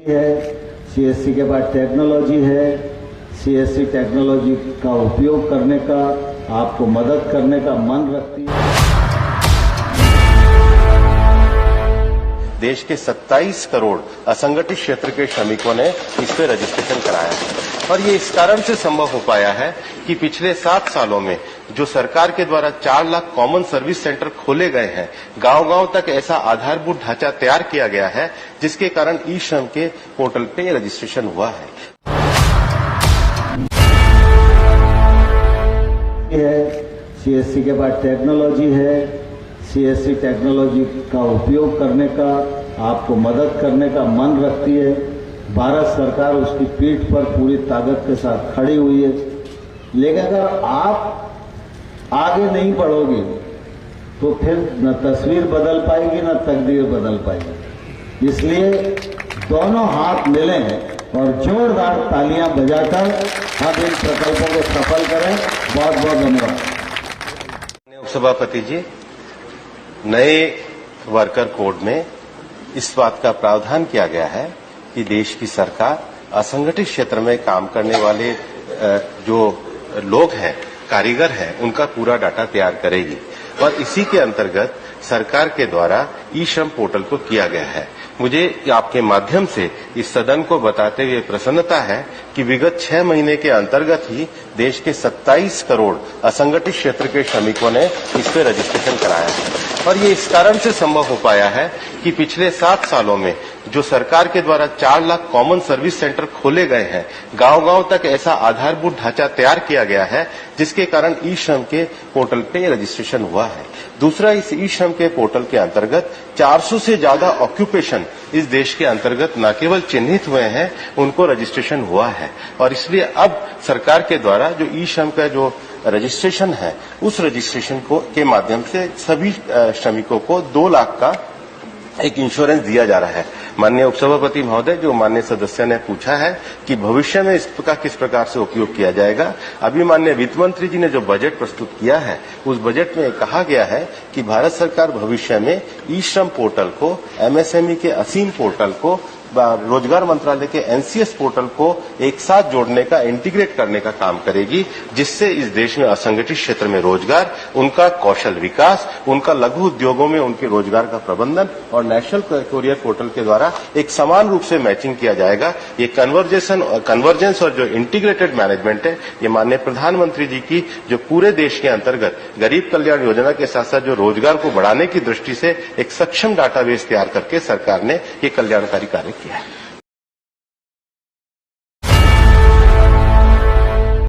है, सीएससी के बाद टेक्नोलॉजी है। सीएससी टेक्नोलॉजी का उपयोग करने का, आपको मदद करने का मन रखती है। देश के 27 करोड़ असंगठित क्षेत्र के श्रमिकों ने इस पे रजिस्ट्रेशन कराया है और ये इस कारण से संभव हो पाया है कि पिछले 7 सालों में जो सरकार के द्वारा 4 लाख कॉमन सर्विस सेंटर खोले गए हैं, गांव-गांव तक ऐसा आधारभूत ढांचा तैयार किया गया है जिसके कारण ई श्रम के पोर्टल पे रजिस्ट्रेशन हुआ है। सीएससी के बाद टेक्नोलॉजी है। सीएससी टेक्नोलॉजी का उपयोग करने का, आपको मदद करने का मन रखती है। भारत सरकार उसकी पीठ पर पूरी ताकत के साथ खड़ी हुई है। लेकिन अगर आप आगे नहीं बढ़ोगे तो फिर न तस्वीर बदल पाएगी न तकदीर बदल पाएगी। इसलिए दोनों हाथ मिले और जोरदार तालियां बजाकर हम इन प्रकल्पों को सफल करें। बहुत बहुत धन्यवाद। उपसभापति जी, नए वर्कर कोड में इस बात का प्रावधान किया गया है कि देश की सरकार असंगठित क्षेत्र में काम करने वाले जो लोग हैं, कारीगर हैं, उनका पूरा डाटा तैयार करेगी और इसी के अंतर्गत सरकार के द्वारा ई श्रम पोर्टल को किया गया है। मुझे आपके माध्यम से इस सदन को बताते हुए प्रसन्नता है कि विगत 6 महीने के अंतर्गत ही देश के 27 करोड़ असंगठित क्षेत्र के श्रमिकों ने इस पे रजिस्ट्रेशन कराया है और ये इस कारण से संभव हो पाया है कि पिछले 7 सालों में जो सरकार के द्वारा 4 लाख कॉमन सर्विस सेंटर खोले गए हैं, गांव-गांव तक ऐसा आधारभूत ढांचा तैयार किया गया है जिसके कारण ई श्रम के पोर्टल पे रजिस्ट्रेशन हुआ है। दूसरा, इस ई श्रम के पोर्टल के अंतर्गत 400 से ज्यादा ऑक्यूपेशन इस देश के अंतर्गत न केवल चिन्हित हुए हैं, उनको रजिस्ट्रेशन हुआ है और इसलिए अब सरकार के द्वारा जो ई श्रम का जो रजिस्ट्रेशन है, उस रजिस्ट्रेशन को के माध्यम से सभी श्रमिकों को 2 लाख का एक इंश्योरेंस दिया जा रहा है। माननीय उपसभापति महोदय, जो माननीय सदस्य ने पूछा है कि भविष्य में इसका किस प्रकार से उपयोग किया जाएगा, अभी माननीय वित्त मंत्री जी ने जो बजट प्रस्तुत किया है, उस बजट में कहा गया है कि भारत सरकार भविष्य में ई श्रम पोर्टल को, एमएसएमई के असीम पोर्टल को, रोजगार मंत्रालय के एनसीएस पोर्टल को एक साथ जोड़ने का, इंटीग्रेट करने का काम करेगी, जिससे इस देश में असंगठित क्षेत्र में रोजगार, उनका कौशल विकास, उनका लघु उद्योगों में उनके रोजगार का प्रबंधन और नेशनल कोरियर पोर्टल के द्वारा एक समान रूप से मैचिंग किया जाएगा। ये कन्वर्जेंस और जो इंटीग्रेटेड मैनेजमेंट है, ये माननीय प्रधानमंत्री जी की जो पूरे देश के अंतर्गत गरीब कल्याण योजना के साथ साथ जो रोजगार को बढ़ाने की दृष्टि से एक सक्षम डाटाबेस तैयार करके सरकार ने ये कल्याणकारी कार्य किया है।